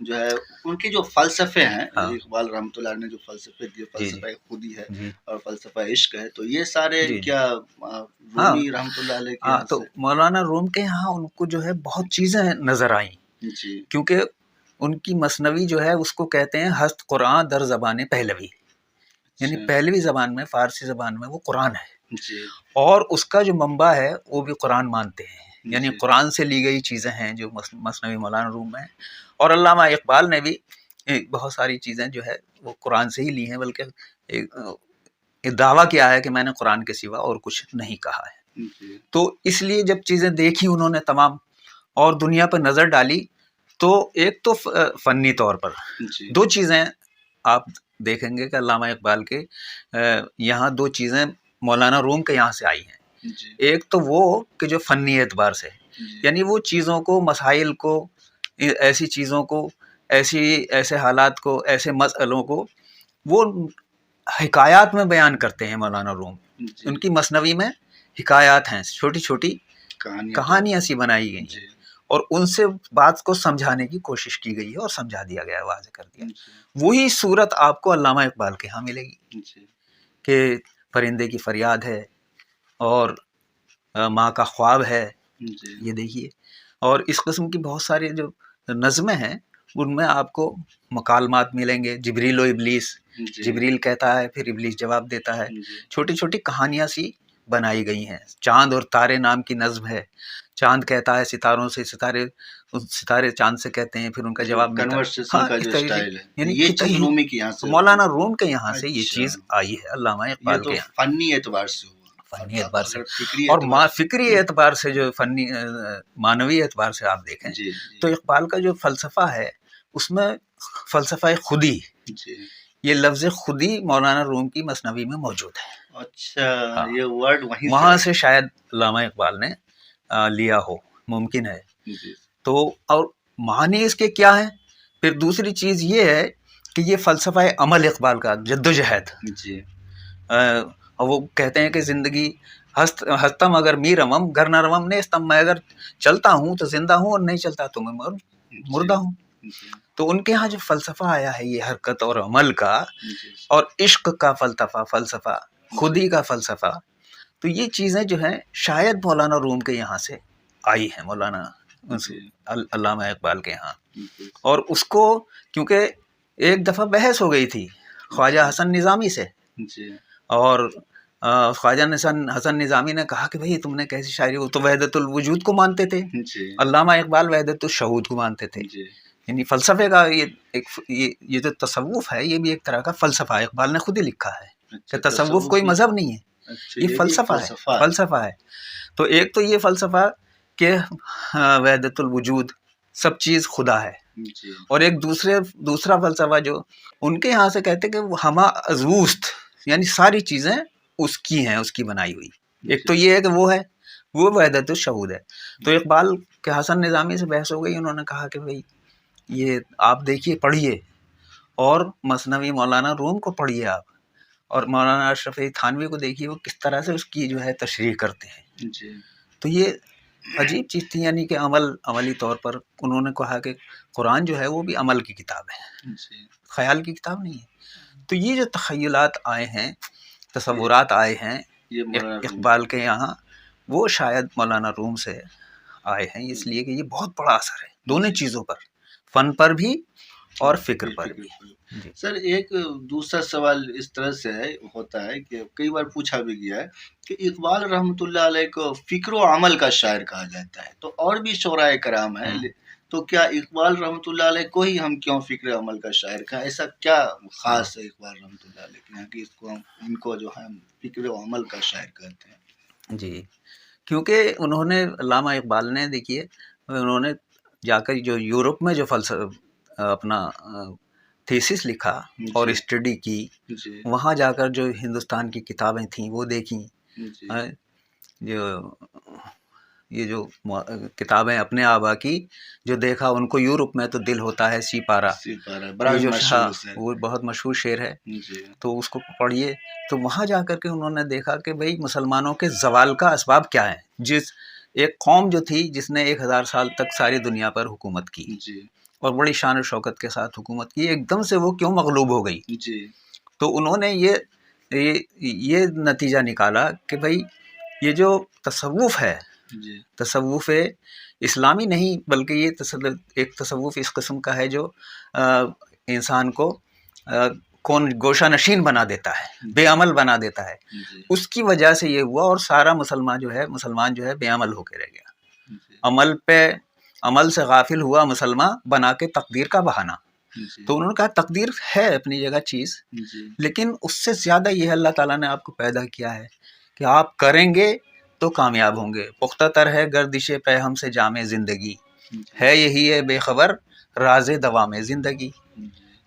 جو ہے ان کے جو فلسفے ہیں، ہاں اقبال رحمۃ اللہ نے جو فلسفے دیے، جی جی فلسفہ خودی ہے جی اور فلسفہ عشق ہے، تو یہ سارے جی کیا ہاں رومی رحمۃ اللہ علیہ کے ہاں، یہاں تو سے؟ مولانا روم کے یہاں ان کو جو ہے بہت چیزیں نظر آئیں، جی کیونکہ ان کی مثنوی جو ہے اس کو کہتے ہیں ہست قرآن در زبان پہلوی، یعنی اچھا پہلوی زبان میں، فارسی زبان میں وہ قرآن ہے، جی اور اس کا جو منبع ہے وہ بھی قرآن مانتے ہیں، یعنی جی قرآن سے لی گئی چیزیں ہیں جو مثنوی مولانا روم میں ہیں۔ اور علامہ اقبال نے بھی بہت ساری چیزیں جو ہے وہ قرآن سے ہی لی ہیں، بلکہ دعویٰ کیا ہے کہ میں نے قرآن کے سوا اور کچھ نہیں کہا ہے۔ جی تو اس لیے جب چیزیں دیکھی انہوں نے تمام اور دنیا پر نظر ڈالی، تو ایک تو فنی طور پر جی دو چیزیں آپ دیکھیں گے کہ علامہ اقبال کے یہاں دو چیزیں مولانا روم کے یہاں سے آئی ہیں۔ جی ایک تو وہ کہ جو فنی اعتبار سے، جی یعنی وہ چیزوں کو، مسائل کو، ایسی چیزوں کو، ایسے حالات کو، ایسے مسئلوں کو وہ حکایات میں بیان کرتے ہیں مولانا روم۔ جی ان کی مثنوی میں حکایات ہیں، چھوٹی چھوٹی کہانیاں سی بنائی گئی ہیں، جی اور ان سے بات کو سمجھانے کی کوشش کی گئی ہے اور سمجھا دیا گیا ہے، واضح کر دیا۔ جی وہی صورت آپ کو علامہ اقبال کے ہاں ملے گی جی کہ پرندے کی فریاد ہے اور ماں کا خواب ہے، جی یہ دیکھیے۔ اور اس قسم کی بہت ساری جو نظمیں ہیں ان میں آپ کو مکالمات ملیں گے، جبریل و ابلیس، جی جبریل کہتا ہے پھر ابلیس جواب دیتا ہے، جی چھوٹی چھوٹی کہانیاں سی بنائی گئی ہیں۔ چاند اور تارے نام کی نظم ہے، چاند کہتا ہے ستاروں سے، ستارے چاند سے کہتے ہیں، پھر ان کا جواب ملتا ہے۔ کنورسیشن کا اس جو طریقے سے، اسٹائل ہے، یعنی یہ چیز کتنی رومی کے یہاں سے مولانا روم کے یہاں سے یہ اچھا، چیز آئی ہے، علامہ یہ اقبال تو کے یہاں فنی اعتبار سے ہوا، فنی اعتبار سے، اگر فکری اور اعتبار سے، فکری اعتبار سے جو فنی معنوی اعتبار سے آپ دیکھیں جی تو اقبال کا جو فلسفہ ہے اس میں فلسفہ خودی، جی یہ لفظ خودی مولانا روم کی مثنوی میں موجود ہے۔ اچھا، ہاں، یہ ورڈ وہیں وہاں آیا سے شاید علامہ اقبال نے لیا ہو، ممکن ہے۔ جی تو اور معنی اس کے کیا ہیں؟ پھر دوسری چیز یہ ہے کہ یہ فلسفہ عمل اقبال کا، جد و جہد، جی اور وہ کہتے ہیں کہ زندگی ہستم اگر می رمم گر نہ رمم نے استم، میں اگر چلتا ہوں تو زندہ ہوں اور نہیں چلتا تو میں مردہ ہوں۔ جی تو ان کے ہاں جو فلسفہ آیا ہے یہ حرکت اور عمل کا، جی اور عشق کا فلسفہ، خودی کا فلسفہ، تو یہ چیزیں جو ہیں شاید مولانا روم کے یہاں سے آئی ہیں، مولانا علامہ اقبال کے یہاں۔ اور اس کو کیونکہ ایک دفعہ بحث ہو گئی تھی خواجہ حسن نظامی سے، جی اور خواجہ حسن نظامی نے کہا کہ بھئی تم نے کیسی شاعری، وہ تو وحدت الوجود کو مانتے تھے، جی علامہ اقبال وحدت الشہود کو مانتے تھے، جی یعنی فلسفے کا یہ جو تصوف ہے یہ بھی ایک طرح کا فلسفہ ہے، اقبال نے خود ہی لکھا ہے کہ تصوف کوئی مذہب نہیں ہے، یہ فلسفہ ہے۔ تو ایک تو یہ فلسفہ کہ وحدت الوجود، سب چیز خدا ہے، جی اور ایک دوسرا فلسفہ جو ان کے یہاں سے کہتے کہ وہ ہما ازوست، یعنی ساری چیزیں اس کی ہیں، اس کی بنائی ہوئی۔ ایک تو یہ ہے کہ وہ وحدت الشہود ہے۔ تو اقبال کے حسن نظامی سے بحث ہو گئی، انہوں نے کہا کہ بھئی یہ آپ دیکھیے، پڑھیے، اور مثنوی مولانا روم کو پڑھیے آپ، اور مولانا اشرف علی تھانوی کو دیکھیے وہ کس طرح سے اس کی جو ہے تشریح کرتے ہیں۔ جی تو یہ عجیب چیز تھی، یعنی کہ عملی طور پر انہوں نے کہا کہ قرآن جو ہے وہ بھی عمل کی کتاب ہے، جی خیال کی کتاب نہیں ہے۔ تو یہ جو تخیلات آئے ہیں، تصورات آئے ہیں یہ مولانا روم اقبال کے یہاں، وہ شاید مولانا روم سے آئے ہیں، اس لیے کہ یہ بہت بڑا اثر ہے دونوں چیزوں پر، فن پر بھی اور فکر پر بھی۔ جی سر، ایک دوسرا سوال اس طرح سے ہوتا ہے کہ کئی بار پوچھا بھی گیا ہے کہ اقبال رحمۃ اللہ علیہ کو فکر و عمل کا شاعر کہا جاتا ہے، تو اور بھی شعراء کرام ہیں، تو کیا اقبال رحمۃ اللہ علیہ کو ہی ہم کیوں فکر عمل کا شاعر کہیں؟ ایسا کیا خاص ہے اقبال رحمۃ اللہ علیہ کے یہاں کہ ان کو جو ہے فکر و عمل کا شاعر کہتے ہیں؟ جی، کیونکہ انہوں نے، علامہ اقبال نے، دیکھیے انہوں نے جا کر جو یورپ میں جو فلسفہ اپنا تھیسس لکھا اور اسٹڈی کی، جی وہاں جا کر جو ہندوستان کی کتابیں تھیں وہ دیکھیں، جی یہ جو کتابیں اپنے آبا کی جو دیکھا ان کو یورپ میں تو دل ہوتا ہے سی پارا، یہ جو وہ بہت مشہور شعر ہے، جی تو اس کو پڑھیے۔ تو وہاں جا کر کے انہوں نے دیکھا کہ بھئی مسلمانوں کے زوال کا اسباب کیا ہے، ایک قوم جو تھی جس نے 1000 سال تک ساری دنیا پر حکومت کی، جی اور بڑی شان و شوکت کے ساتھ حکومت کی، ایک دم سے وہ کیوں مغلوب ہو گئی؟ جی تو انہوں نے یہ نتیجہ نکالا کہ بھائی یہ جو تصوف ہے، جی تصوف اسلامی نہیں بلکہ یہ ایک تصوف اس قسم کا ہے جو انسان کو کون گوشہ نشین بنا دیتا ہے، بے عمل بنا دیتا ہے. جی اس کی وجہ سے یہ ہوا، اور سارا مسلمان جو ہے بے عمل ہو کے رہ گیا. جی عمل سے غافل ہوا مسلمان، بنا کے تقدیر کا بہانہ. جی تو انہوں نے کہا تقدیر ہے اپنی جگہ چیز، جی لیکن اس سے زیادہ یہ اللہ تعالیٰ نے آپ کو پیدا کیا ہے کہ آپ کریں گے تو کامیاب ہوں گے. پختہ تر ہے گردش پہ ہم سے جامع زندگی، ہے یہی ہے بے خبر راز دوام زندگی.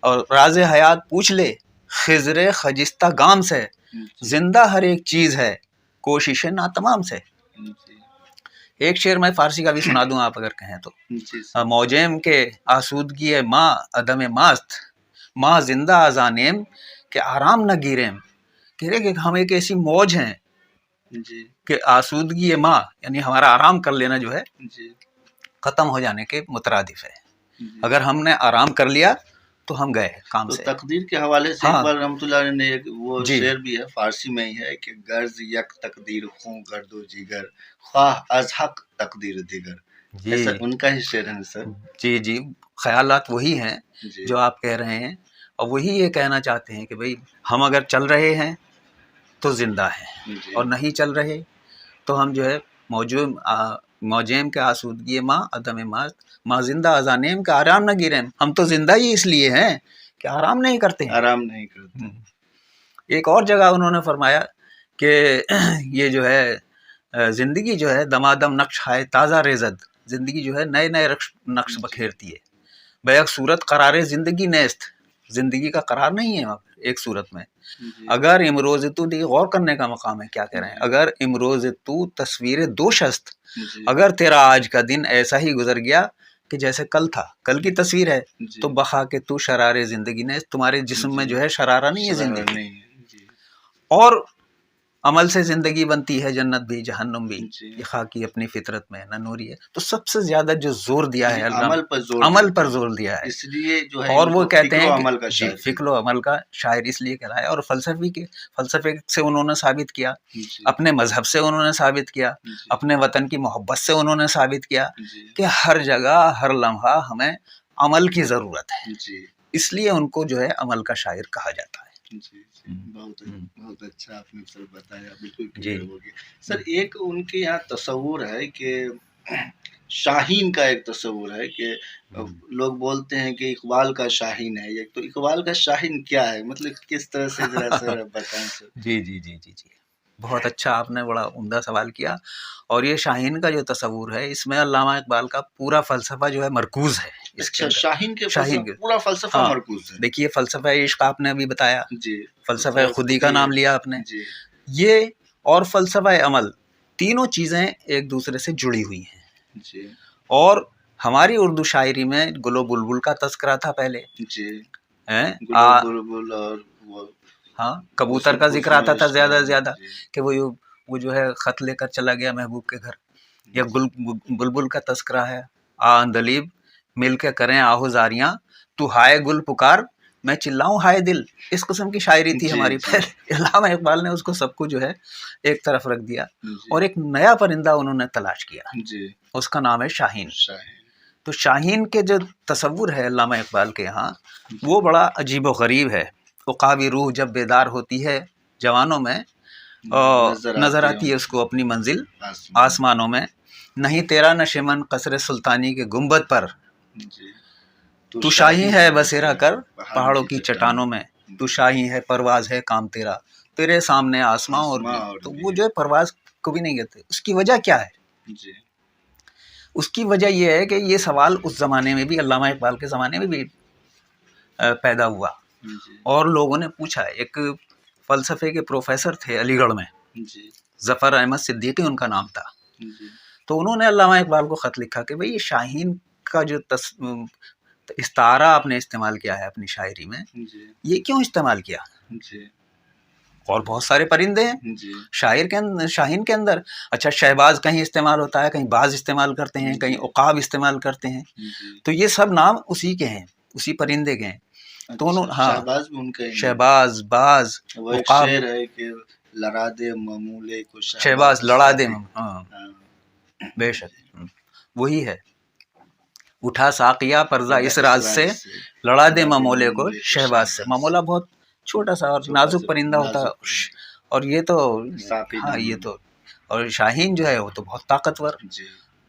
اور راز حیات پوچھ لے خضر خجستہ گام سے، زندہ ہر ایک چیز ہے کوشش ناتمام سے. ایک شعر میں فارسی کا بھی سنا دوں آپ اگر کہیں تو. موجیم کے آسودگی ماں عدم ماست، ماں زندہ ازانیم کہ آرام نہ گیریم. کہہ رہے کہ ہم ایک ایسی موج ہیں کہ آسودگی ماں یعنی ہمارا آرام کر لینا جو ہے ختم ہو جانے کے مترادف ہے. اگر ہم نے آرام کر لیا تو ہم گئے کام سے. تقدیر کے حوالے سے اقبال رحمۃ اللہ علیہ نے ایک وہ شعر بھی ہے فارسی میں ہی ہے کہ غرض یک تقدیر خوں گرد و جیگر، خواہ از حق تقدیر دیگر. ایسا ان کا ہی شعر ہے سر. جی جی، خیالات وہی ہیں جو آپ کہہ رہے ہیں، اور وہی یہ کہنا چاہتے ہیں کہ بھئی ہم اگر چل رہے ہیں تو زندہ ہیں، اور نہیں چل رہے تو ہم جو ہے موجیم کے آسودگی ماں عدم ماں زندہ ازانیم کا آرام نہ گیریں. ہم تو زندہ ہی اس لیے ہیں کہ آرام نہیں کرتے ہیں. آرام نہیں کرتے. ایک اور جگہ انہوں نے فرمایا کہ یہ جو ہے زندگی جو ہے دمادم نقش ہے تازہ ریزد، زندگی جو ہے نئے نئے نقش بکھیرتی ہے. بیک صورت قرار زندگی نیست، زندگی کا قرار نہیں ہے ایک صورت میں. اگر امروز تو غور کرنے کا مقام ہے، کیا کہہ رہے ہیں، اگر امروز تو تصویر دوش است، اگر تیرا آج کا دن ایسا ہی گزر گیا کہ جیسے کل تھا، کل کی تصویر ہے، تو بخا کہ تو شرار زندگی نے، تمہارے جسم میں جو ہے شرارہ نہیں ہے زندگی. اور عمل سے زندگی بنتی ہے جنت بھی جہنم بھی، یہ خاکی اپنی فطرت میں نہ نوری ہے. تو سب سے زیادہ جو زور دیا ہے عمل پر زور دیا ہے، اس لیے جو ہے اور وہ کہتے ہیں کہ فکر و عمل کا شاعر اس لیے کہلایا. اور فلسفے سے انہوں نے ثابت کیا، اپنے مذہب سے انہوں نے ثابت کیا، اپنے وطن کی محبت سے انہوں نے ثابت کیا کہ ہر جگہ ہر لمحہ ہمیں عمل کی ضرورت ہے. اس لیے ان کو جو ہے عمل کا شاعر کہا جاتا ہے. بہت اچھا آپ نے سر بتایا، بالکل کلیئر ہو گیا. سر ایک ان کے یہاں تصور ہے کہ شاہین کا ایک تصور ہے کہ لوگ بولتے ہیں کہ اقبال کا شاہین ہے یہ، تو اقبال کا شاہین کیا ہے، مطلب کس طرح سے ذرا سر بتائیں سر. جی جی جی جی جی، بہت اچھا آپ نے بڑا عمدہ سوال کیا. اور یہ شاہین کا جو تصور ہے اس میں علامہ اقبال کا پورا فلسفہ جو ہے مرکوز ہے. اچھا، شاہین کے پورا فلسفہ مرکوز ہے. دیکھیے فلسفہ عشق آپ نے ابھی بتایا، جی، فلسفہ خودی کا نام لیا آپ نے. یہ اور فلسفہ عمل تینوں چیزیں ایک دوسرے سے جڑی ہوئی ہیں. جی. اور ہماری اردو شاعری میں گل و بلبل کا تذکرہ تھا پہلے. جی، گل و بلبل اور ہاں کبوتر کا ذکر آتا تھا زیادہ سے زیادہ کہ وہ جو ہے خط لے کر چلا گیا محبوب کے گھر. یا بلبل کا تذکرہ ہے، اندلیب مل کے کریں آہو زاریاں، تو ہائے گل پکار میں چلاؤں ہائے دل. اس قسم کی شاعری تھی ہماری پہلے. علامہ اقبال نے اس کو سب کو جو ہے ایک طرف رکھ دیا اور ایک نیا پرندہ انہوں نے تلاش کیا، اس کا نام ہے شاہین. تو شاہین کے جو تصور ہے علامہ اقبال کے یہاں وہ بڑا عجیب و غریب ہے. عقابی روح جب بیدار ہوتی ہے جوانوں میں، نظر آتی ہے اس کو اپنی منزل آسمانوں میں. نہیں تیرا نشیمن قصر سلطانی کے گنبد پر، تو شاہی ہے بسیرا کر پہاڑوں کی چٹانوں میں. تو شاہی ہے پرواز ہے کام تیرا، تیرے سامنے آسماں اور بھی. تو وہ جو ہے پرواز کو بھی نہیں کہتے. اس کی وجہ کیا ہے؟ اس کی وجہ یہ ہے کہ یہ سوال اس زمانے میں بھی، علامہ اقبال کے زمانے میں بھی پیدا ہوا اور لوگوں نے پوچھا. ایک فلسفے کے پروفیسر تھے علی گڑھ میں، ظفر احمد صدیقی ان کا نام تھا. تو انہوں نے علامہ اقبال کو خط لکھا کہ بھئی یہ شاہین کا جو استعارہ آپ نے استعمال کیا ہے اپنی شاعری میں، یہ کیوں استعمال کیا؟ اور بہت سارے پرندے ہیں جی شاہین کے اندر. اچھا شہباز کہیں استعمال ہوتا ہے, کہیں باز استعمال کرتے ہیں, کہیں عقاب استعمال کرتے ہیں, تو یہ سب نام اسی کے ہیں, اسی پرندے کے ہیں. تو ہاں شہباز بھی ان کا شہباز, باز, وہ ایک عقاب, شعر ہے کہ لڑا دے ممولے کو شہباز لڑا دے. ہاں بے شک وہی ہے. اٹھا ساقیہ پرزا اس راز سے, لڑا دے ممولے کو شہباز سے. ممولا بہت چھوٹا سا اور نازک پرندہ ہوتا ہے, اور یہ تو ہاں یہ تو, اور شاہین جو ہے وہ تو بہت طاقتور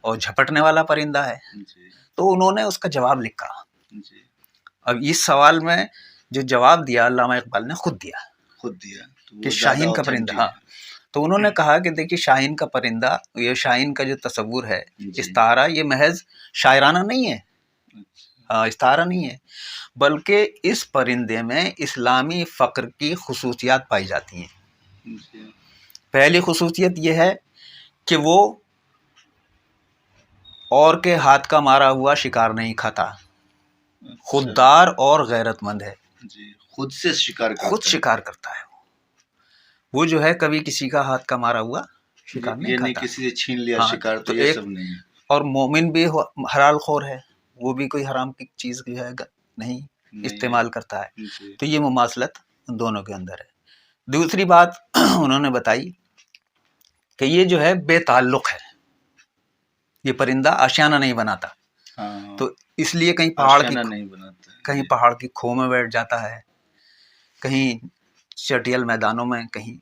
اور جھپٹنے والا پرندہ ہے. تو انہوں نے اس کا جواب لکھا. اب اس سوال میں جو جواب دیا علامہ اقبال نے خود دیا کہ شاہین کا پرندہ. ہاں تو انہوں نے کہا کہ دیکھیے شاہین کا پرندہ, یہ شاہین کا جو تصور ہے استعارہ, یہ محض شاعرانہ نہیں ہے, استعارہ نہیں ہے, بلکہ اس پرندے میں اسلامی فقر کی خصوصیات پائی جاتی ہیں. پہلی خصوصیت یہ ہے کہ وہ اور کے ہاتھ کا مارا ہوا شکار نہیں کھاتا, خوددار اور غیرت مند ہے. خود سے شکار کرتا ہے. وہ جو ہے کبھی کسی کا ہاتھ کا مارا ہوا شکار نہیں کھاتا, کسی سے چھین لیا شکار, تو یہ سب نہیں. اور مومن بھی حلال خور ہے, وہ بھی کوئی حرام کی چیز جو ہے نہیں استعمال کرتا ہے. تو یہ مماثلت ان دونوں کے اندر ہے. دوسری بات انہوں نے بتائی کہ یہ جو ہے بے تعلق ہے, یہ پرندہ آشیانہ نہیں بناتا. تو اس لیے کہیں پہاڑ کی کھو میں بیٹھ جاتا ہے, کہیں چٹیل میدانوں میں, کہیں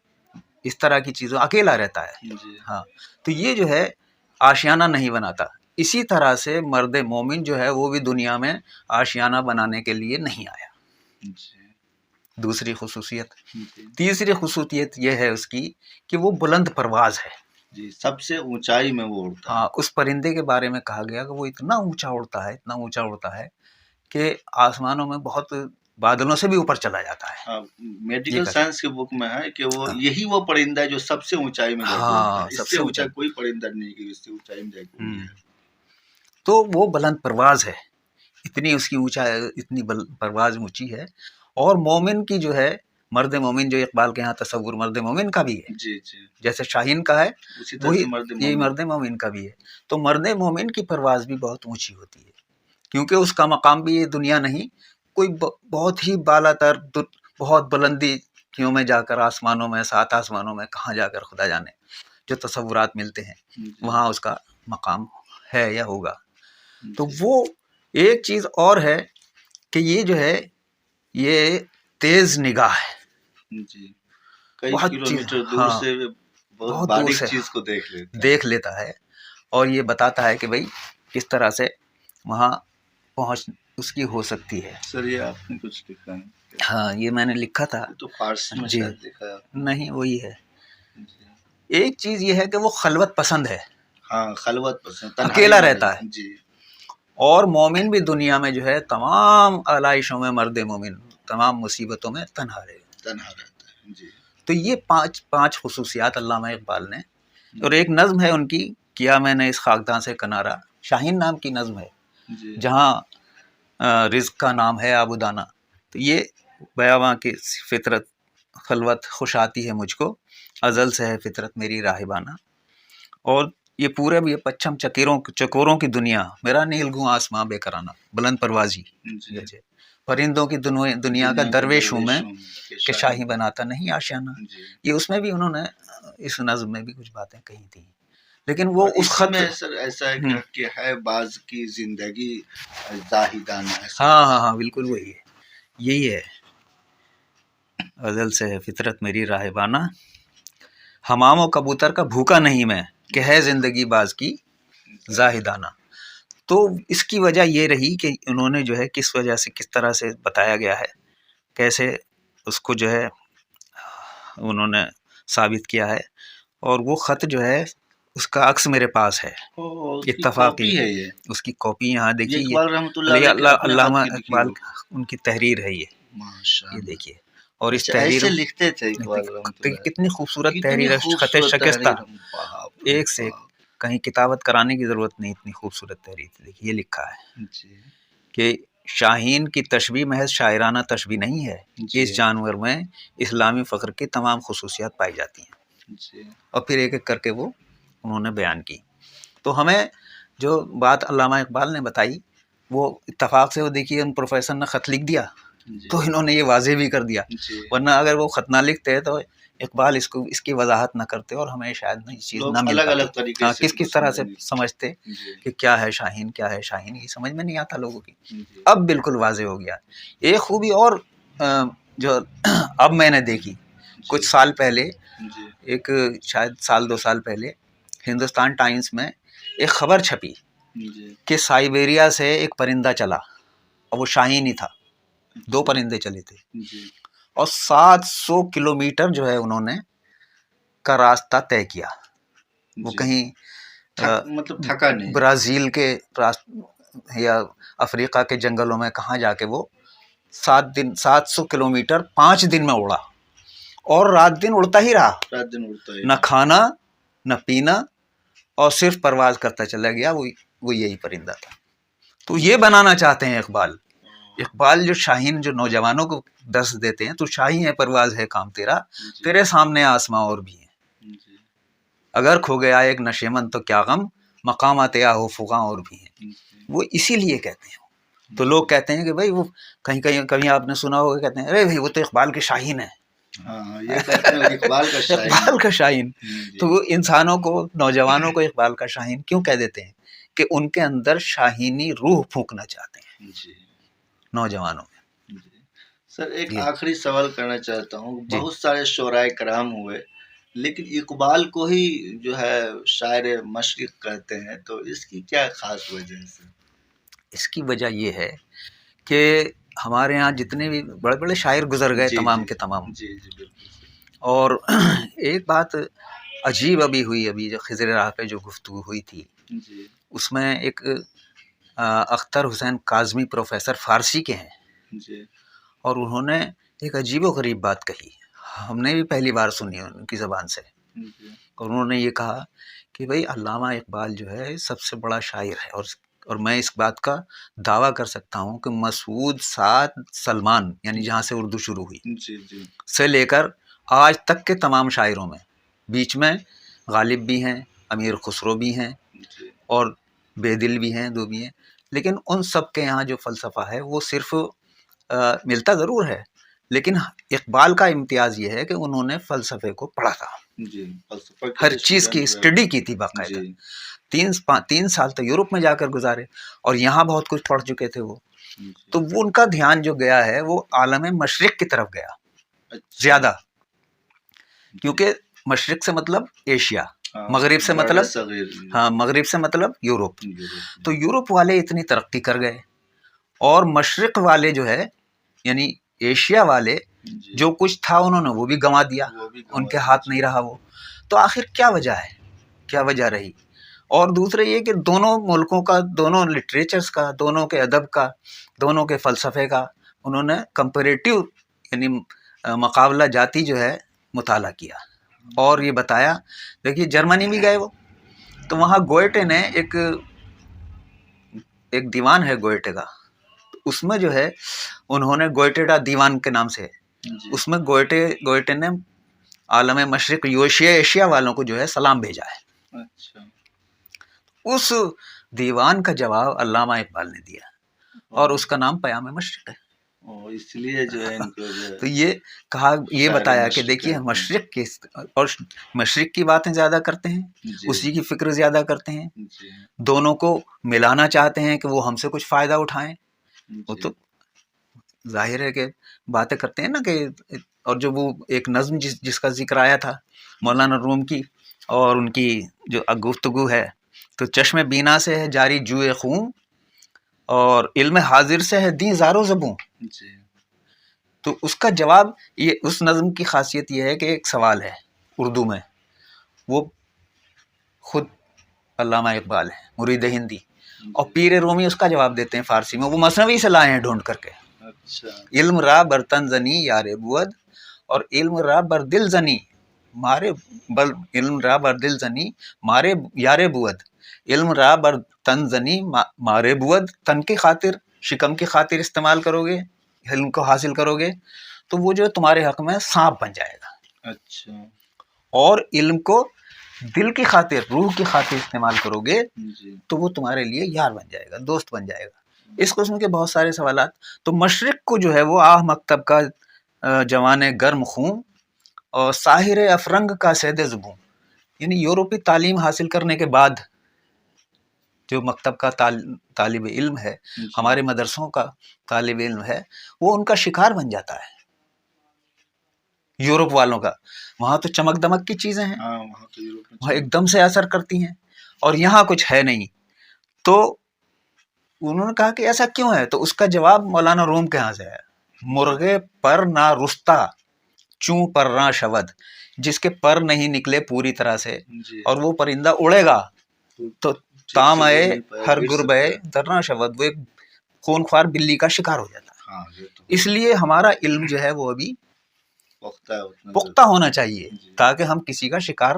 اس طرح کی چیزوں, اکیلا رہتا ہے. ہاں تو یہ جو ہے آشیانہ نہیں بناتا. اسی طرح سے مرد مومن جو ہے وہ بھی دنیا میں آشیانہ بنانے کے لیے نہیں آیا. دوسری خصوصیت. تیسری خصوصیت یہ ہے اس کی کہ وہ بلند پرواز ہے. سب سے اونچائی میں وہ اڑتا ہے. ہاں اس پرندے کے بارے میں کہا گیا کہ وہ اتنا اونچا اڑتا ہے کہ آسمانوں میں بہت بادلوں سے بھی اوپر چلا جاتا ہے. میڈیکل سائنس کے بک میں ہے کہ وہ یہی وہ پرندہ ہے جو سب سے اونچائی میں جاتا ہے. اس سے اونچا کوئی پرندہ نہیں کہ اس سے اونچائی میں جائے. تو وہ بلند پرواز ہے, اتنی اس کی اونچائی, اتنی پرواز اونچی ہے. اور مومن کی جو ہے, مرد مومن جو اقبال کے ہاں تصور مرد مومن کا بھی ہے, جیسے شاہین کا ہے وہی یہ مرد مومن کا بھی ہے. تو مرد مومن کی پرواز بھی بہت اونچی ہوتی ہے, کیونکہ اس کا مقام بھی یہ دنیا نہیں, کوئی بہت ہی بالا تر بہت بلندی کیوں میں جا کر آسمانوں میں, 7 آسمانوں میں کہاں جا کر خدا جانے جو تصورات ملتے ہیں وہاں اس کا مقام ہے یا ہوگا. تو وہ ایک چیز اور ہے کہ یہ جو ہے یہ تیز نگاہ ہے, کئی کلومیٹر دور سے بہت باریک چیز کو دیکھ لیتا ہے, اور یہ بتاتا ہے کہ بھئی کس طرح سے وہاں پہنچ اس کی ہو سکتی ہے. سر یہ آپ نے کچھ لکھا ہے؟ ہاں یہ میں نے لکھا تھا. تو فارسی میں شاید لکھا نہیں, وہی ہے. ایک چیز یہ ہے کہ وہ خلوت پسند ہے. ہاں خلوت پسند, اکیلا رہتا ہے. اور مومن بھی دنیا میں جو ہے تمام آلائشوں میں, مرد مومن تمام مصیبتوں میں تنہا رہتا ہے. تو یہ پانچ خصوصیات علامہ اقبال نے, اور ایک نظم ہے ان کی, کیا میں نے اس خاکداں سے کنارہ, شاہین نام کی نظم ہے, جہاں رزق کا نام ہے آبودانہ. تو یہ بیاباں کی فطرت خلوت خوش آتی ہے مجھ کو, ازل سے ہے فطرت میری راہبانہ. اور یہ پورے بھی پچھم چکوروں کی دنیا, میرا نیل گوں آسماں بے کرانہ, بلند پروازی پرندوں کی دنیا کا درویش ہوں میں کہ شاہی بناتا نہیں آشیانہ. یہ اس میں بھی انہوں نے اس نظم میں بھی کچھ باتیں کہی تھیں, لیکن وہ اس خط میں ایسا ہے کہ ہے باز کی زندگی زاہدانہ. ہاں بالکل وہی ہے, یہی ہے. ازل سے ہے فطرت میری راہبانہ, حمام و کبوتر کا بھوکا نہیں میں کہ ہے زندگی باز کی زاہدانہ. تو اس کی وجہ یہ رہی کہ انہوں نے جو ہے کس وجہ سے, کس طرح سے بتایا گیا ہے, کیسے اس کو جو ہے انہوں نے ثابت کیا ہے. اور وہ خط جو ہے اس کا عکس میرے پاس ہے, اتفاقی ہے. اس کی کاپی یہاں دیکھیے, علامہ اقبال ان کی تحریر ہے یہ دیکھیے. اور اس تحریر لکھتے تھے کتنی خوبصورت تحریر ہے, خط شکستہ ایک سے کہیں کتابت کرانے کی ضرورت نہیں, اتنی خوبصورت تحریر. دیکھیے یہ لکھا ہے کہ شاہین کی تشبیہ محض شاعرانہ تشبیہ نہیں ہے، اس جانور میں اسلامی فخر کی تمام خصوصیات پائی جاتی ہیں، اور پھر ایک ایک کر کے وہ انہوں نے بیان کی۔ تو ہمیں جو بات علامہ اقبال نے بتائی وہ اتفاق سے، وہ دیکھیے ان پروفیسر نے خط لکھ دیا تو انہوں نے یہ واضح بھی کر دیا، ورنہ اگر وہ خط نہ لکھتے تو اقبال اس کی وضاحت نہ کرتے اور ہمیں شاید یہ چیز نہ مل پاتی۔ کس طرح سے سمجھتے کہ کیا ہے شاہین، کیا ہے شاہین، یہ سمجھ میں نہیں آتا لوگوں کی۔ اب بالکل واضح ہو گیا۔ ایک خوبی اور جو اب میں نے دیکھی کچھ سال پہلے، ایک شاید سال 2 سال پہلے ہندوستان ٹائمز میں ایک خبر چھپی کہ سائبیریا سے ایک پرندہ چلا اور وہ شاہین ہی تھا، 2 پرندے چلے تھے، اور 700 کلومیٹر جو ہے انہوں نے کا راستہ طے کیا۔ وہ کہیں مطلب تھکا نہیں، برازیل کے یا افریقہ کے جنگلوں میں کہاں جا کے وہ 700 کلومیٹر 5 دن میں اڑا، اور رات دن اڑتا ہی رہا، نہ کھانا نہ پینا، اور صرف پرواز کرتا چلا گیا۔ وہ یہی پرندہ تھا۔ تو یہ بنانا چاہتے ہیں اقبال جو شاہین، جو نوجوانوں کو درس دیتے ہیں، تو شاہین ہے پرواز ہے کام تیرا، تیرے سامنے آسماں اور بھی ہیں، اگر کھو گیا ایک نشیمن تو کیا غم، مقامات یا ہو فغاں اور بھی ہیں۔ وہ اسی لیے کہتے ہیں۔ تو لوگ کہتے ہیں کہ بھائی وہ کہیں آپ نے سنا ہوگا، کہتے ہیں ارے بھائی وہ تو اقبال کے شاہین ہے، اقبال کا شاہین۔ تو وہ انسانوں کو، نوجوانوں کو اقبال کا شاہین کیوں کہہ دیتے ہیں؟ کہ ان کے اندر شاہینی روح پھونکنا چاہتے ہیں نوجوانوں میں۔ سر ایک آخری سوال کرنا چاہتا ہوں، بہت سارے شعراء کرام ہوئے لیکن اقبال کو ہی جو ہے شاعر مشرق کہتے ہیں، تو اس کی کیا خاص وجہ ہے؟ اس کی وجہ یہ ہے کہ ہمارے ہاں جتنے بھی بڑے بڑے شاعر گزر گئے تمام کے تمام، اور ایک بات عجیب ابھی جو خضر راہ پہ جو گفتگو ہوئی تھی، اس میں ایک اختر حسین کاظمی پروفیسر فارسی کے ہیں، اور انہوں نے ایک عجیب و غریب بات کہی، ہم نے بھی پہلی بار سنی ان کی زبان سے، اور انہوں نے یہ کہا کہ بھئی علامہ اقبال جو ہے سب سے بڑا شاعر ہے، اور میں اس بات کا دعویٰ کر سکتا ہوں کہ مسعود سعد سلمان، یعنی جہاں سے اردو شروع ہوئی سے لے کر آج تک کے تمام شاعروں میں، بیچ میں غالب بھی ہیں، امیر خسرو بھی ہیں، اور بے دل بھی ہیں، 2 بھی ہیں، لیکن ان سب کے یہاں جو فلسفہ ہے وہ صرف ملتا ضرور ہے، لیکن اقبال کا امتیاز یہ ہے کہ انہوں نے فلسفے کو پڑھا تھا، ہر چیز کی اسٹڈی کی تھی باقاعدہ۔ 3 سال تو یورپ میں جا کر گزارے، اور یہاں بہت کچھ پڑھ چکے تھے وہ، تو وہ ان کا دھیان جو گیا ہے وہ عالم مشرق کی طرف گیا زیادہ، کیونکہ مشرق سے مطلب ایشیا، مغرب سے مطلب مغرب سے مطلب یورپ، تو یورپ والے اتنی ترقی کر گئے، اور مشرق والے جو ہے یعنی ایشیا والے جو کچھ تھا انہوں نے وہ بھی گنوا دیا، ان کے ہاتھ نہیں رہا وہ۔ تو آخر کیا وجہ ہے، کیا وجہ رہی؟ اور دوسرے یہ کہ دونوں ملکوں کا، دونوں لٹریچرز کا، دونوں کے ادب کا، دونوں کے فلسفے کا انہوں نے کمپیریٹیو یعنی مقابلہ جاتی جو ہے مطالعہ کیا، اور یہ بتایا۔ دیکھیے جرمنی بھی گئے وہ، تو وہاں گوئٹے نے ایک دیوان ہے گوئٹے کا، اس میں جو ہے انہوں نے گوئٹے دیوان کے نام سے، اس میں گوئٹے نے عالم مشرق ایشیا والوں کو جو ہے سلام بھیجا ہے۔ اس دیوان کا جواب علامہ اقبال نے دیا، اور اس کا نام پیام مشرق ہے، اس لیے جو ہے تو یہ بتایا کہ دیکھیے مشرق کے، اور مشرق کی باتیں زیادہ کرتے ہیں، اسی کی فکر زیادہ کرتے ہیں، دونوں کو ملانا چاہتے ہیں کہ وہ ہم سے کچھ فائدہ اٹھائیں۔ وہ تو ظاہر ہے کہ باتیں کرتے ہیں نا کہ، اور جو وہ ایک نظم جس کا ذکر آیا تھا مولانا روم کی، اور ان کی جو گفتگو ہے، تو چشم بینا سے ہے جاری جوئے خون، اور علم حاضر سے ہے دیں زارو زبوں۔ تو اس کا جواب، یہ اس نظم کی خاصیت یہ ہے کہ ایک سوال ہے اردو میں، وہ خود علامہ اقبال ہے، مرید ہندی، اور پیر رومی اس کا جواب دیتے ہیں فارسی میں، وہ مثنوی سے لائے ہیں ڈھونڈ کر کے۔ علم را برتن زنی یار بود، اور علم را بر دل زنی مارے، علم را بر دل زنی مارے یار بود، علم را بر تن زنی مارے بود، تن کی خاطر شکم کی خاطر استعمال کرو گے، علم کو حاصل کرو گے، تو وہ جو تمہارے حق میں سانپ بن جائے گا۔ اچھا، اور علم کو دل کی خاطر، روح کی خاطر استعمال کرو گے جی تو وہ تمہارے لیے یار بن جائے گا، دوست بن جائے گا۔ اس قسم کے بہت سارے سوالات۔ تو مشرق کو جو ہے وہ آہ مکتب کا جوان گرم خون اور ساحر افرنگ کا صید زبوں، یعنی یورپی تعلیم حاصل کرنے کے بعد جو مکتب کا طالب علم ہے، جی، ہمارے مدرسوں کا طالب علم ہے، وہ ان کا شکار بن جاتا ہے یورپ والوں کا۔ وہاں تو چمک دمک کی چیزیں ہیں، ہاں وہاں تو یوروپ میں وہاں ایک دم سے اثر کرتی ہیں، اور یہاں کچھ ہے نہیں۔ تو انہوں نے کہا کہ ایسا کیوں ہے؟ تو اس کا جواب مولانا روم کے ہاں سے ہے، مرغے پر نہ رستا چوں پر نہ شود، جس کے پر نہیں نکلے پوری طرح سے جی، اور وہ پرندہ اڑے گا تو ٹھیک تام سے آئے اڑ نہیں پائے، ہر گر گرب سکتا آئے ہے۔ درنا شود، وہ ایک خونخوار بلی کا شکار ہو جاتا ہے۔ ہاں یہ تو اس لیے ہمارا علم جو ہے وہ ابھی پختہ ہے اتنا پختہ ہونا چاہیے جی، تاکہ ہم کسی کا شکار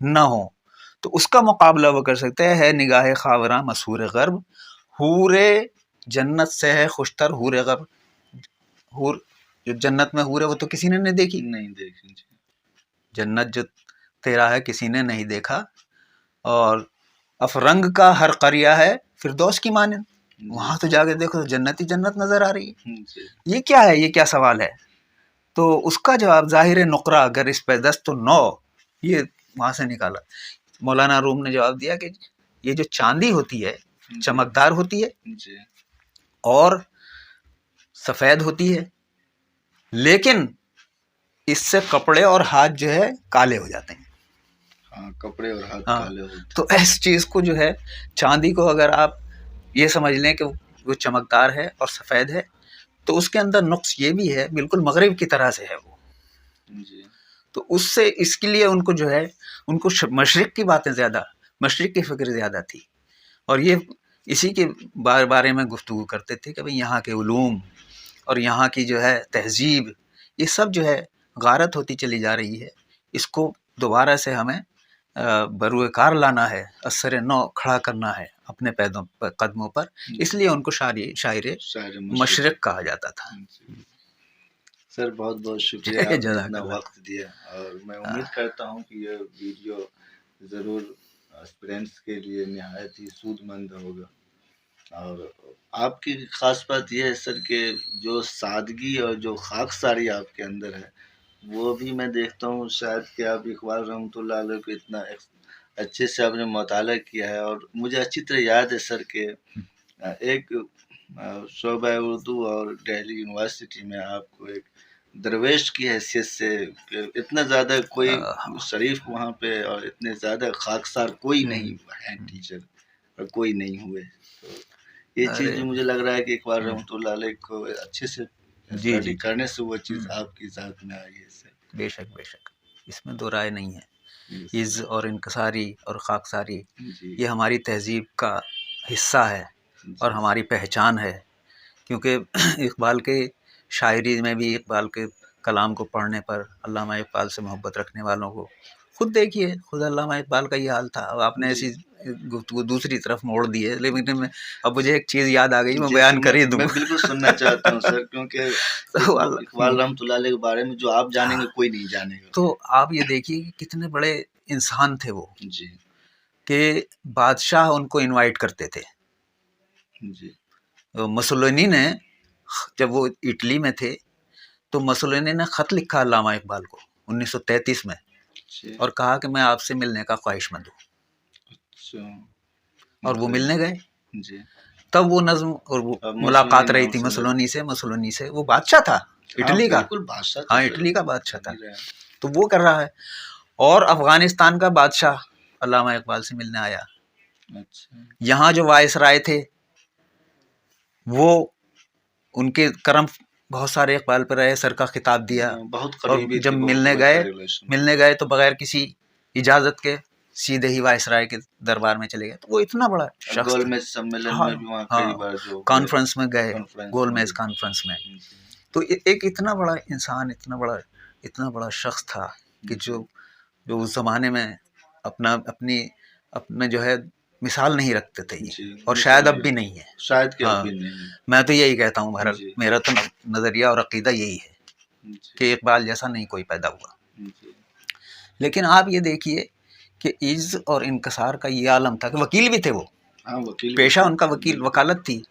نہ ہوں۔ تو اس کا مقابلہ وہ کر سکتے ہے نگاہ خاوراں مسحور غرب، حور جنت سے ہے خوشتر حور غرب۔ حور جو جنت میں حور ہے وہ تو کسی نے نہیں دیکھی، نہیں دیکھی جی، جنت جو تیرا ہے کسی نے نہیں دیکھا۔ اور افرنگ کا ہر قریہ ہے فردوس کی مانند، وہاں تو جا کے دیکھو تو جنت ہی جنت نظر آ رہی ہے۔ جی، یہ کیا ہے؟ یہ کیا سوال ہے؟ تو اس کا جواب ظاہر نقرہ اگر اس پہ دست تو نو، یہ وہاں سے نکالا۔ مولانا روم نے جواب دیا کہ یہ جو چاندی ہوتی ہے چمکدار ہوتی ہے جی، اور سفید ہوتی ہے، لیکن اس سے کپڑے اور ہاتھ جو ہے کالے ہو جاتے ہیں۔ ہاں کپڑے اور ہاتھ ہاں، کالے ہوتے تو اس چیز کو جو ہے چاندی کو اگر آپ یہ سمجھ لیں کہ وہ چمکدار ہے اور سفید ہے، تو اس کے اندر نقص یہ بھی ہے، بالکل مغرب کی طرح سے ہے وہ۔ جی، تو اس سے اس کے لیے ان کو جو ہے ان کو مشرق کی باتیں زیادہ، مشرق کی فکر زیادہ تھی، اور یہ اسی کے بارے میں گفتگو کرتے تھے کہ بھئی یہاں کے علوم اور یہاں کی جو ہے تہذیب، یہ سب جو ہے غارت ہوتی چلی جا رہی ہے، اس کو دوبارہ سے ہمیں بروئے کار لانا ہے، اثر نو کھڑا کرنا ہے اپنے قدموں پر۔ اس لیے ان کو شاعر مشرق کہا جاتا تھا۔ سر بہت بہت شکریہ، آپ نے جزاک اتنا اللہ۔ وقت دیا، اور میں امید کرتا ہوں کہ یہ ویڈیو ضرور اسٹوڈینٹس کے لیے نہایت ہی سود مند ہوگا۔ اور آپ کی خاص بات یہ ہے سر کہ جو سادگی اور جو خاکساری آپ کے اندر ہے، وہ بھی میں دیکھتا ہوں شاید کہ آپ اقبال رحمۃ اللہ علیہ کو اتنا اچھے سے آپ نے مطالعہ کیا ہے۔ اور مجھے اچھی طرح یاد ہے سر کہ ایک شعبہ اردو اور دہلی یونیورسٹی میں آپ کو ایک درویش کی حیثیت سے کہ اتنا زیادہ کوئی شریف وہاں پہ اور اتنے زیادہ خاکسار کوئی نہیں ہے ٹیچر، اور کوئی نہیں ہوئے۔ تو یہ چیز جو مجھے لگ رہا ہے کہ اقبال رحمۃ اللہ علیہ کو اچھے سے اسٹڈی کرنے سے وہ چیز آپ کی ذات میں آئی ہے سر۔ بے شک بے شک، اس میں دو رائے نہیں ہے۔ عز اور انکساری اور خاکساری یہ ہماری تہذیب کا حصہ ہے اور ہماری پہچان ہے، کیونکہ اقبال کے شاعری میں بھی، اقبال کے کلام کو پڑھنے پر علامہ اقبال سے محبت رکھنے والوں کو، خود دیکھیے، خود علامہ اقبال کا یہ حال تھا۔ اب آپ نے ایسی گفتگو دوسری طرف موڑ دی ہے، لیکن اب مجھے ایک چیز یاد آ گئی، میں بیان کر ہی دوں۔ میں بالکل سننا چاہتا ہوں سر، کیونکہ اقبال رحمۃ اللہ علیہ کے بارے میں جو آپ جانیں گے کوئی نہیں جانے گا۔ تو آپ یہ دیکھیے کہ کتنے بڑے انسان تھے وہ، جی کہ بادشاہ ان کو انوائٹ کرتے تھے۔ جی، مسولینی نے جب وہ اٹلی میں تھے تو مسولینی نے خط لکھا علامہ اقبال کو 1933 میں، اور کہا کہ میں آپ سے ملنے کا خواہش مند ہوں، اور وہ ملنے گئے۔ جی، تب وہ نظم اور وہ ملاقات رہی تھی مسولینی سے، وہ بادشاہ تھا اٹلی کا، ہاں اٹلی کا بادشاہ تھا، تو وہ کر رہا ہے، اور افغانستان کا بادشاہ علامہ اقبال سے ملنے آیا۔ یہاں جو وائس رائے تھے وہ ان کے کرم بہت سارے اقبال پر رہے، سر کا خطاب دیا، اور جب ملنے گئے تو بغیر کسی اجازت کے سیدھے ہی وائس رائے کے دربار میں چلے گئے۔ تو وہ اتنا بڑا شخص تھا، کانفرنس میں گئے، گول میز کانفرنس میں، تو ایک اتنا بڑا انسان، اتنا بڑا شخص تھا، کہ جو اس زمانے میں اپنا جو ہے مثال نہیں رکھتے تھے یہ، جی اور شاید اب بھی نہیں ہے، شاید کہ اب ہاں بھی نہیں ہے۔ میں تو یہی کہتا ہوں بہرحال جی میرا تو نظریہ اور عقیدہ یہی ہے جی کہ اقبال جیسا نہیں کوئی پیدا ہوا۔ جی لیکن آپ یہ دیکھیے کہ عجز اور انکسار کا یہ عالم تھا کہ وکیل بھی تھے وہ، ہاں وکیل بھی پیشہ تھے، ان کا بالکل۔ وکالت تھی۔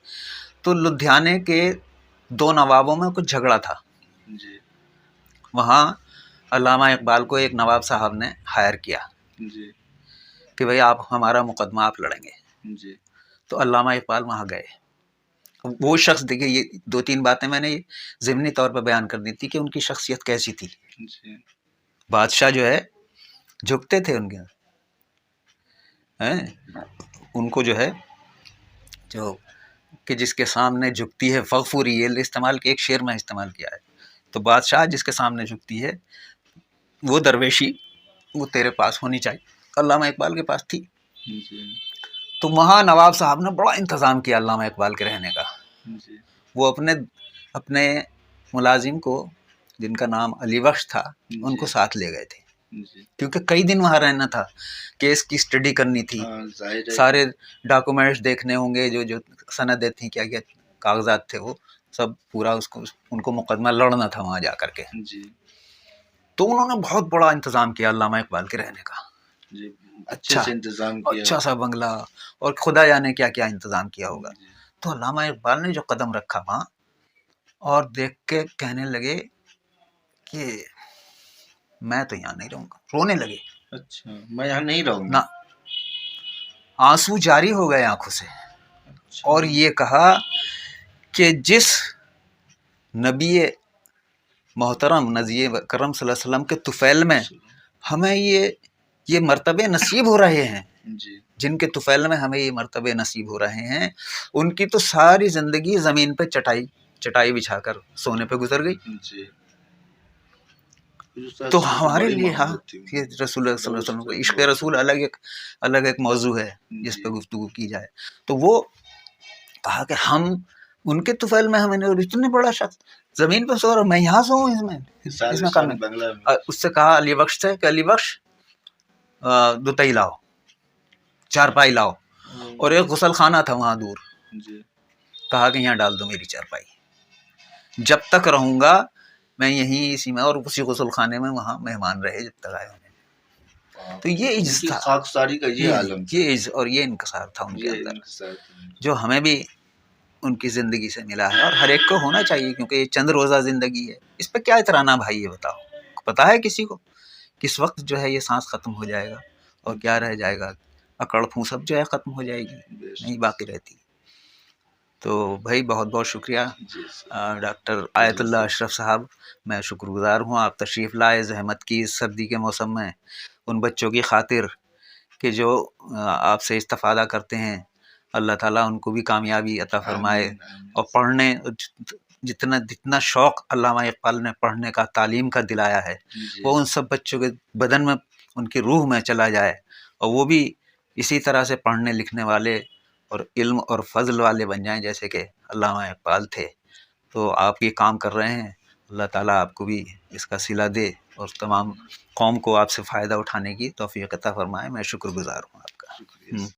تو لدھیانے کے 2 نوابوں میں کچھ جھگڑا تھا، جی وہاں علامہ اقبال کو ایک نواب صاحب نے ہائر کیا جی کہ بھئی آپ ہمارا مقدمہ آپ لڑیں گے۔ جی تو علامہ اقبال وہاں گئے۔ وہ شخص دیکھیے، یہ 2-3 باتیں میں نے ضمنی طور پر بیان کر دی تھی کہ ان کی شخصیت کیسی تھی۔ جی بادشاہ جو ہے جھکتے تھے ان کے، ان کو جو ہے جو کہ جس کے سامنے جھکتی ہے فغفوری، یہ استعمال کے ایک شعر میں استعمال کیا ہے۔ تو بادشاہ جس کے سامنے جھکتی ہے وہ درویشی وہ تیرے پاس ہونی چاہیے، علامہ اقبال کے پاس تھی۔ جی تو وہاں نواب صاحب نے بڑا انتظام کیا علامہ اقبال کے رہنے کا۔ جی وہ اپنے ملازم کو جن کا نام علی بخش تھا ان کو ساتھ لے گئے تھے، جی کیونکہ کئی دن وہاں رہنا تھا، کیس کی اسٹڈی کرنی تھی، ہاں ظاہر ہے۔ سارے ڈاکومنٹس دیکھنے ہوں گے، جو سندیں تھیں، کیا کیا کاغذات تھے، وہ سب پورا ان کو مقدمہ لڑنا تھا وہاں جا کر کے۔ جی تو انہوں نے بہت بڑا انتظام کیا علامہ اقبال کے رہنے کا، جی اچھے سے انتظام کیا، اچھا سا بنگلہ، اور خدا جانے کیا کیا انتظام کیا ہوگا۔ جی تو علامہ اقبال نے جو قدم رکھا وہاں، اور دیکھ کے کہنے لگے کہ میں تو یہاں نہیں رہوں گا، رونے لگے، اچھا میں یہاں نہیں رہوں نہ گا۔ آنسو جاری ہو گئے آنکھوں سے، اچھا اور یہ کہا کہ جس نبی محترم نبی کرم صلی اللہ علیہ وسلم کے طفیل میں ہمیں یہ مرتبے نصیب ہو رہے ہیں، جی جن کے طفیل میں ہمیں یہ مرتبے نصیب ہو رہے ہیں، ان کی تو ساری زندگی زمین پہ چٹائی بچھا کر سونے پہ گزر گئی۔ جی تو ہمارے بڑی لیے ہاں محبت تھی۔ یہ رسول اللہ صلی اللہ علیہ وسلم کو عشق رسول الگ ایک موضوع ہے جس پہ گفتگو کی جائے۔ تو وہ کہا کہ ہم ان کے طفیل میں ہمیں اتنے بڑا شخص زمین پہ سو رہا، میں یہاں سوؤں اس میں کرنے۔ اس سے کہا علی بخش سے کہ علی بخش دوتائی لاؤ، چارپائی لاؤ، اور ایک غسل خانہ تھا وہاں دور، کہا کہ یہاں ڈال دو میری چارپائی، جب تک رہوں گا میں یہیں اسی میں، اور اسی غسل خانے میں وہاں مہمان رہے جب تک آئے ہونے۔ تو یہ عجز تھا، خاکساری کا یہ عالم، یہ عجز اور یہ انکسار تھا ان کے اندر، جو ہمیں بھی ان کی زندگی سے ملا ہے، اور ہر ایک کو ہونا چاہیے، کیونکہ یہ چند روزہ زندگی ہے، اس پہ کیا اترانا بھائی، یہ بتاؤ، پتا ہے کسی کو کس وقت جو ہے یہ سانس ختم ہو جائے گا، اور کیا رہ جائے گا، اکڑ پھون سب جو ہے ختم ہو جائے گی، نہیں باقی رہتی۔ تو بھائی بہت بہت شکریہ ڈاکٹر آیت اللہ اشرف صاحب، میں شکر گزار ہوں، آپ تشریف لائے زحمت کی اس سردی کے موسم میں، ان بچوں کی خاطر کہ جو آپ سے استفادہ کرتے ہیں، اللہ تعالیٰ ان کو بھی کامیابی عطا فرمائے، اور پڑھنے جتنا شوق علامہ اقبال نے پڑھنے کا، تعلیم کا دلایا ہے، وہ ان سب بچوں کے بدن میں، ان کی روح میں چلا جائے، اور وہ بھی اسی طرح سے پڑھنے لکھنے والے اور علم اور فضل والے بن جائیں جیسے کہ علامہ اقبال تھے۔ تو آپ یہ کام کر رہے ہیں، اللہ تعالیٰ آپ کو بھی اس کا صلہ دے، اور تمام قوم کو آپ سے فائدہ اٹھانے کی توفیق عطا فرمائے۔ میں شکر گزار ہوں آپ کا۔